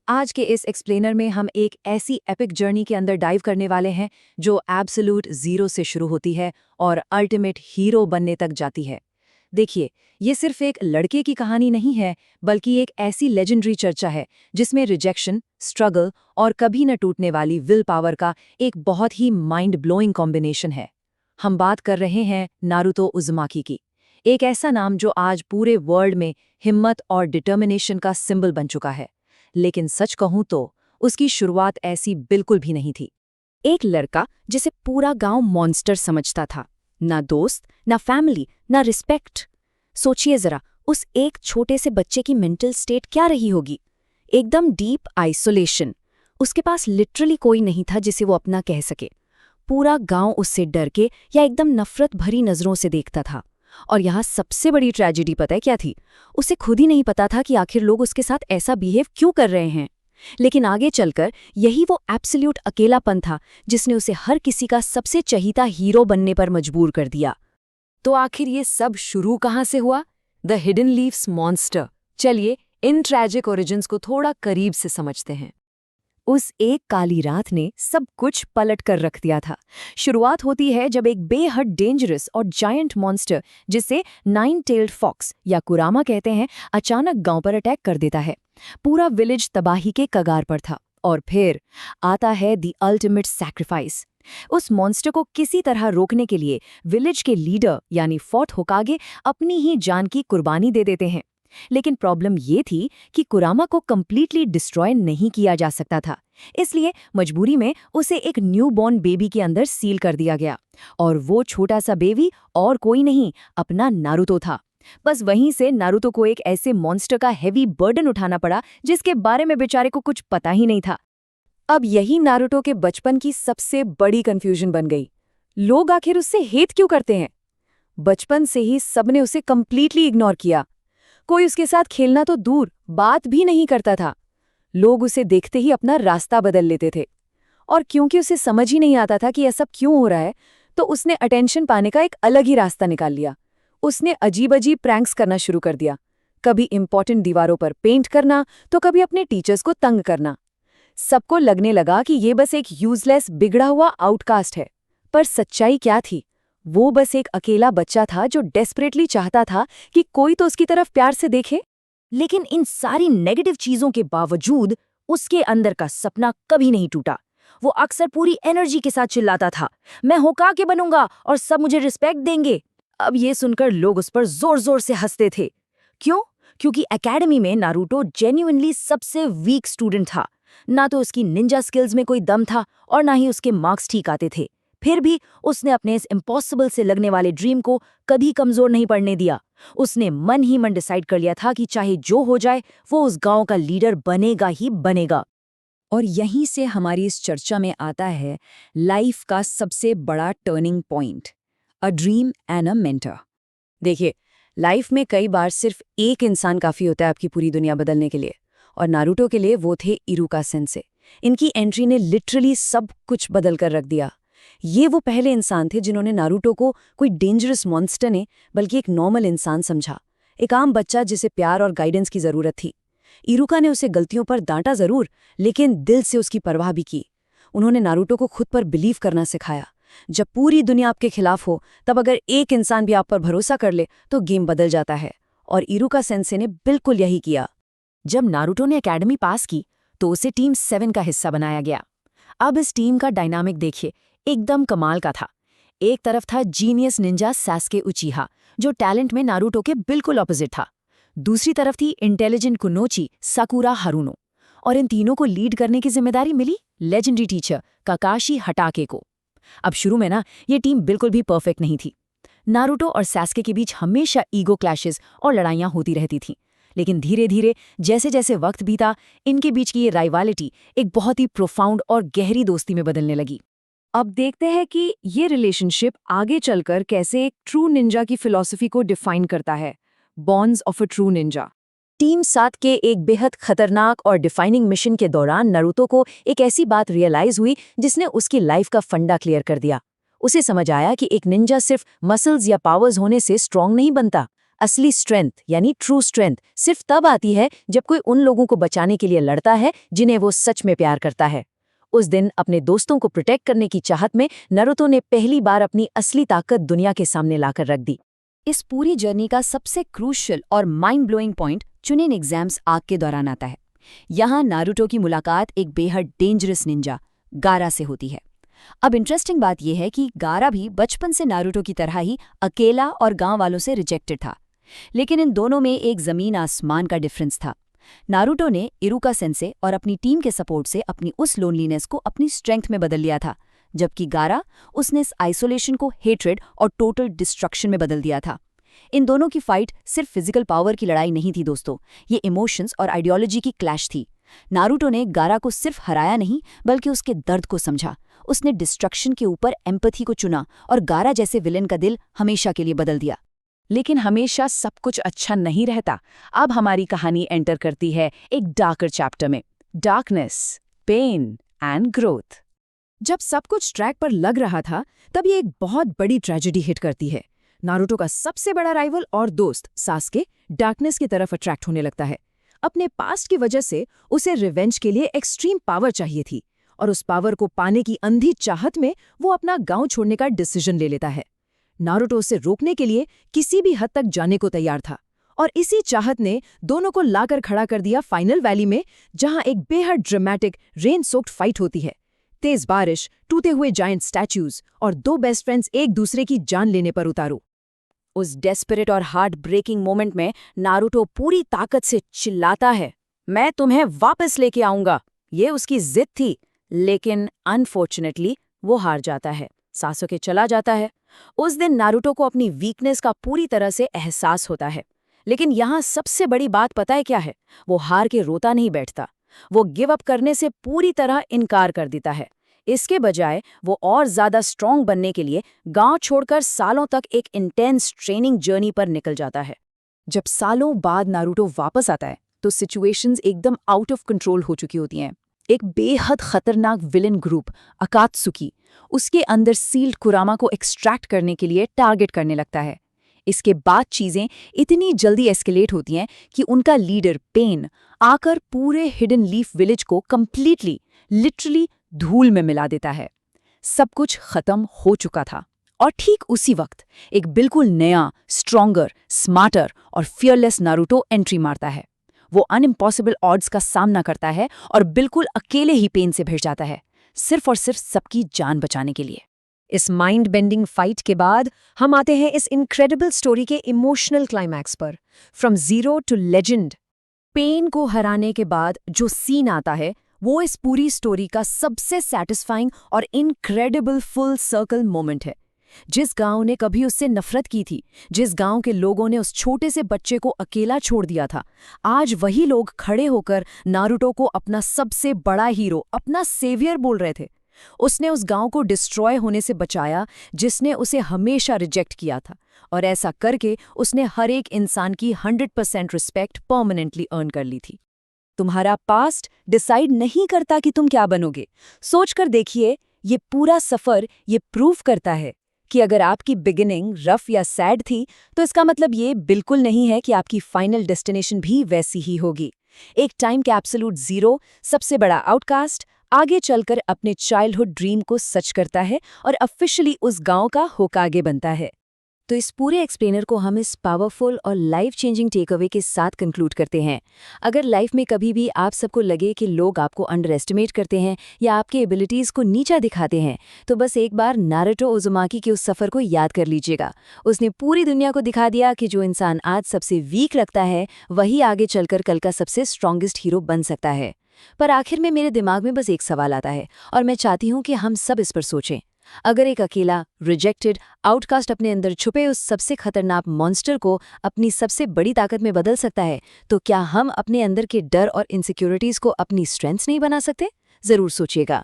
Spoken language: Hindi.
आज के इस एक्सप्लेनर में हम एक ऐसी एपिक जर्नी के अंदर डाइव करने वाले हैं जो एब्सोल्यूट जीरो से शुरू होती है और अल्टीमेट हीरो बनने तक जाती है। देखिए, ये सिर्फ एक लड़के की कहानी नहीं है, बल्कि एक ऐसी लेजेंडरी चर्चा है जिसमें रिजेक्शन, स्ट्रगल और कभी न टूटने वाली विल पावर का एक बहुत ही माइंड ब्लोइंग कॉम्बिनेशन है। हम बात कर रहे हैं नारुतो उज़ुमाकी की, एक ऐसा नाम जो आज पूरे वर्ल्ड में हिम्मत और डिटर्मिनेशन का सिंबल बन चुका है। लेकिन सच कहूं तो उसकी शुरुआत ऐसी बिल्कुल भी नहीं थी। एक लड़का जिसे पूरा गांव मॉन्स्टर समझता था, ना दोस्त, ना फैमिली, ना रिस्पेक्ट। सोचिए जरा, उस एक छोटे से बच्चे की मेंटल स्टेट क्या रही होगी। एकदम डीप आइसोलेशन। उसके पास लिटरली कोई नहीं था जिसे वो अपना कह सके। पूरा गांव उससे डर के या एकदम नफरत भरी नजरों से देखता था। और यहाँ सबसे बड़ी ट्रेजेडी पता है क्या थी? उसे खुद ही नहीं पता था कि आखिर लोग उसके साथ ऐसा बिहेव क्यों कर रहे हैं। लेकिन आगे चलकर यही वो एब्सोल्यूट अकेलापन था जिसने उसे हर किसी का सबसे चहीता हीरो बनने पर मजबूर कर दिया। तो आखिर ये सब शुरू कहाँ से हुआ? The hidden leaves monster. चलिए इन ट्रैजिक ओरिजिन्स को थोड़ा करीब से समझते हैं। उस एक काली रात ने सब कुछ पलट कर रख दिया था। शुरुआत होती है जब एक बेहद डेंजरस और जायंट मॉन्स्टर, जिसे 9-टेल्ड फॉक्स या कुरामा कहते हैं, अचानक गांव पर अटैक कर देता है। पूरा विलेज तबाही के कगार पर था। और फिर आता है द अल्टीमेट सैक्रिफाइस। उस मॉन्स्टर को किसी तरह रोकने के लिए विलेज के लीडर यानी फोर्ट होकागे अपनी ही जान की कुर्बानी दे देते हैं। लेकिन प्रॉब्लम ये थी कि कुरामा को कंप्लीटली डिस्ट्रॉय नहीं किया जा सकता था, इसलिए मजबूरी में उसे एक न्यूबॉर्न बेबी के अंदर सील कर दिया गया। और वो छोटा सा बेबी और कोई नहीं, अपना नारुतो था। बस वहीं से नारुतो को एक ऐसे मॉन्स्टर का हेवी बर्डन उठाना पड़ा जिसके बारे में बेचारे को कुछ पता ही नहीं था। अब यही नारुतो के बचपन की सबसे बड़ी कंफ्यूजन बन गई। लोग आखिर उससे हेट क्यों करते हैं? बचपन से ही सबने उसे कंप्लीटली इग्नोर किया। कोई उसके साथ खेलना तो दूर, बात भी नहीं करता था। लोग उसे देखते ही अपना रास्ता बदल लेते थे। और क्योंकि उसे समझ ही नहीं आता था कि यह सब क्यों हो रहा है, तो उसने अटेंशन पाने का एक अलग ही रास्ता निकाल लिया। उसने अजीब अजीब प्रैंक्स करना शुरू कर दिया। कभी इंपॉर्टेंट दीवारों पर पेंट करना, तो कभी अपने टीचर्स को तंग करना। सबको लगने लगा कि ये बस एक यूजलेस, बिगड़ा हुआ आउटकास्ट है। पर सच्चाई क्या थी? वो बस एक अकेला बच्चा था जो डेस्परेटली चाहता था कि कोई तो उसकी तरफ प्यार से देखे। लेकिन इन सारी नेगेटिव चीजों के बावजूद उसके अंदर का सपना कभी नहीं टूटा। वो अक्सर पूरी एनर्जी के साथ चिल्लाता था, मैं होकागे बनूंगा और सब मुझे रिस्पेक्ट देंगे। अब ये सुनकर लोग उस पर जोर जोर से हंसते थे। क्यों? क्योंकि एकेडमी में नारुतो जेन्युइनली सबसे वीक स्टूडेंट था। ना तो उसकी निंजा स्किल्स में कोई दम था और ना ही उसके मार्क्स ठीक आते थे। फिर भी उसने अपने इस इम्पॉसिबल से लगने वाले ड्रीम को कभी कमजोर नहीं पड़ने दिया। उसने मन ही मन डिसाइड कर लिया था कि चाहे जो हो जाए, वो उस गांव का लीडर बनेगा ही बनेगा। और यहीं से हमारी इस चर्चा में आता है लाइफ का सबसे बड़ा turning point, a dream and a mentor. देखिए, लाइफ में कई बार सिर्फ एक इंसान काफी होता है आपकी पूरी दुनिया बदलने के लिए, और नारुतो के लिए वो थे इरुका सेंसे। इनकी एंट्री ने लिटरली सब कुछ बदल कर रख दिया। ये वो पहले इंसान थे जिन्होंने नारुतो को कोई डेंजरस मॉन्स्टर ने बल्कि एक नॉर्मल इंसान समझा, एक आम बच्चा जिसे प्यार और गाइडेंस की जरूरत थी। इरुका ने उसे गलतियों पर डांटा जरूर, लेकिन दिल से उसकी परवाह भी की। उन्होंने नारुतो को खुद पर बिलीव करना सिखाया। जब पूरी दुनिया आपके खिलाफ हो, तब अगर एक इंसान भी आप पर भरोसा कर ले तो गेम बदल जाता है। और इरुका सेंसे ने बिल्कुल यही किया। जब नारुतो ने एकेडमी पास की तो उसे टीम 7 का हिस्सा बनाया गया। अब इस टीम का डायनामिक देखिए, एकदम कमाल का था। एक तरफ था जीनियस निंजा सास्के उचिहा, जो टैलेंट में नारुतो के बिल्कुल ऑपोजिट था। दूसरी तरफ थी इंटेलिजेंट कुनोची साकुरा हारुनो। और इन तीनों को लीड करने की जिम्मेदारी मिली लेजेंडरी टीचर काकाशी हटाके को। अब शुरू में ना, ये टीम बिल्कुल भी परफेक्ट नहीं थी। नारुतो और सास्के के बीच हमेशा ईगो क्लैशेस और लड़ाइयां होती रहती थीं। लेकिन धीरे धीरे जैसे जैसे वक्त बीता, इनके बीच की ये राइवालिटी एक बहुत ही प्रोफाउंड और गहरी दोस्ती में बदलने लगी। अब देखते हैं कि ये रिलेशनशिप आगे चलकर कैसे एक ट्रू निंजा की फिलॉसफी को डिफाइन करता है, bonds of a true Ninja. Team 7 के एक बेहद खतरनाक और डिफाइनिंग मिशन के दौरान नारुतो को एक ऐसी बात रियलाइज हुई जिसने उसकी लाइफ का फंडा क्लियर कर दिया। उसे समझ आया कि एक निंजा सिर्फ मसल्स या पावर्स होने से स्ट्रांग नहीं बनता, असली स्ट्रेंथ यानी ट्रू स्ट्रेंथ सिर्फ तब आती है जब कोई उन लोगों को बचाने के लिए लड़ता है जिन्हें वो सच में प्यार करता है। उस दिन अपने दोस्तों को प्रोटेक्ट करने की चाहत में नारुतो ने पहली बार अपनी असली ताकत दुनिया के सामने लाकर रख दी। इस पूरी जर्नी का सबसे क्रूशियल और mind blowing point chunin exams arc के दौरान आता है। यहाँ नारुतो की मुलाकात एक बेहद डेंजरस निंजा गारा से होती है। अब इंटरेस्टिंग बात यह है कि गारा भी बचपन से नारुतो की तरह ही अकेला और गांव वालों से रिजेक्टेड था, लेकिन इन दोनों में एक जमीन आसमान का डिफरेंस था। नारुतो ने इरुका सेंसे और अपनी टीम के सपोर्ट से अपनी उस लोनलीनेस को अपनी स्ट्रेंथ में बदल लिया था, जबकि गारा उसने इस आइसोलेशन को हेट्रेड और टोटल डिस्ट्रक्शन में बदल दिया था। इन दोनों की फाइट सिर्फ फिजिकल पावर की लड़ाई नहीं थी दोस्तों, ये इमोशंस और आइडियोलॉजी की क्लैश थी। नारुतो ने गारा को सिर्फ हराया नहीं बल्कि उसके दर्द को समझा। उसने डिस्ट्रक्शन के ऊपर एम्पैथी को चुना और गारा जैसे विलेन का दिल हमेशा के लिए बदल दिया। लेकिन हमेशा सब कुछ अच्छा नहीं रहता। अब हमारी कहानी एंटर करती है एक डार्कर चैप्टर में, डार्कनेस, पेन एंड ग्रोथ। जब सब कुछ ट्रैक पर लग रहा था तब ये एक बहुत बड़ी ट्रेजेडी हिट करती है। नारुतो का सबसे बड़ा राइवल और दोस्त सास्के डार्कनेस की तरफ अट्रैक्ट होने लगता है। अपने पास्ट की वजह से उसे रिवेंज के लिए एक्सट्रीम पावर चाहिए थी और उस पावर को पाने की अंधी चाहत में वो अपना गांव छोड़ने का डिसीजन ले लेता है। नारुतो उसे रोकने के लिए किसी भी हद तक जाने को तैयार था और इसी चाहत ने दोनों को लाकर खड़ा कर दिया फाइनल वैली में, जहां एक बेहद ड्रामेटिक रेन सोक्ड फाइट होती है। तेज बारिश, टूटे हुए जायंट स्टैच्यूज और दो बेस्ट फ्रेंड्स एक दूसरे की जान लेने पर उतारू। उस डेस्परेट और हार्ट ब्रेकिंग मोमेंट में नारुतो पूरी ताकत से चिल्लाता है, मैं तुम्हें वापस लेके आऊंगा। ये उसकी जिद थी, लेकिन अनफॉर्चुनेटली वो हार जाता है, सासुके चला जाता है। उस दिन नारुतो को अपनी वीकनेस का पूरी तरह से एहसास होता है। लेकिन यहाँ सबसे बड़ी बात पता है क्या है? वो हार के रोता नहीं बैठता, वो गिव अप करने से पूरी तरह इनकार कर देता है। इसके बजाय वो और ज्यादा स्ट्रांग बनने के लिए गांव छोड़कर सालों तक एक इंटेंस ट्रेनिंग जर्नी पर निकल जाता है। जब सालों बाद नारुतो वापस आता है तो सिचुएशंस एकदम आउट ऑफ कंट्रोल हो चुकी होती हैं। एक बेहद खतरनाक विलेन ग्रुप अकात्सुकी उसके अंदर सील्ड कुरामा को एक्सट्रैक्ट करने के लिए टारगेट करने लगता है। इसके बाद चीजें इतनी जल्दी एस्केलेट होती हैं कि उनका लीडर पेन आकर पूरे हिडन लीफ विलेज को कंप्लीटली लिटरली धूल में मिला देता है। सब कुछ खत्म हो चुका था और ठीक उसी वक्त एक बिल्कुल नया, स्ट्रॉन्गर, स्मार्टर और फियरलेस नारुतो एंट्री मारता है। वो अनइम्पॉसिबल ऑड्स का सामना करता है और बिल्कुल अकेले ही पेन से भिड़ जाता है, सिर्फ और सिर्फ सबकी जान बचाने के लिए। इस माइंड बेंडिंग फाइट के बाद हम आते हैं इस इनक्रेडिबल स्टोरी के इमोशनल क्लाइमैक्स पर, from zero to legend. Pain को हराने के बाद जो सीन आता है वो इस पूरी स्टोरी का सबसे सैटिस्फाइंग और इनक्रेडिबल फुल सर्कल मोमेंट है। जिस गांव ने कभी उससे नफरत की थी, जिस गांव के लोगों ने उस छोटे से बच्चे को अकेला छोड़ दिया था, आज वही लोग खड़े होकर नारुतो को अपना सबसे बड़ा हीरो, अपना सेवियर बोल रहे थे। उसने उस गांव को डिस्ट्रॉय होने से बचाया जिसने उसे हमेशा रिजेक्ट किया था, और ऐसा करके उसने हर एक इंसान की 100% रिस्पेक्ट परमानेंटली अर्न कर ली थी। तुम्हारा पास्ट डिसाइड नहीं करता कि तुम क्या बनोगे। सोचकर देखिए, ये पूरा सफर ये प्रूव करता है कि अगर आपकी बिगिनिंग रफ या सैड थी तो इसका मतलब ये बिल्कुल नहीं है कि आपकी फाइनल डेस्टिनेशन भी वैसी ही होगी। एक टाइम के एब्सोल्यूट जीरो, सबसे बड़ा आउटकास्ट, आगे चलकर अपने चाइल्डहुड ड्रीम को सच करता है और ऑफिशियली उस गांव का होकागे बनता है। तो इस पूरे एक्सप्लेनर को हम इस पावरफुल और लाइफ चेंजिंग टेक अवे के साथ कंक्लूड करते हैं। अगर लाइफ में कभी भी आप सबको लगे कि लोग आपको अंडर एस्टिमेट करते हैं या आपके एबिलिटीज़ को नीचा दिखाते हैं, तो बस एक बार नारुतो उज़ुमाकी के उस सफ़र को याद कर लीजिएगा। उसने पूरी दुनिया को दिखा दिया कि जो इंसान आज सबसे वीक लगता है वही आगे चलकर कल का सबसे स्ट्रॉन्गेस्ट हीरो बन सकता है। पर आखिर में मेरे दिमाग में बस एक सवाल आता है और मैं चाहती हूँ कि हम सब इस पर सोचें। अगर एक अकेला, रिजेक्टेड, आउटकास्ट अपने अंदर छुपे उस सबसे खतरनाक मॉन्स्टर को अपनी सबसे बड़ी ताकत में बदल सकता है, तो क्या हम अपने अंदर के डर और इनसिक्योरिटीज को अपनी स्ट्रेंथ्स नहीं बना सकते? जरूर सोचिएगा।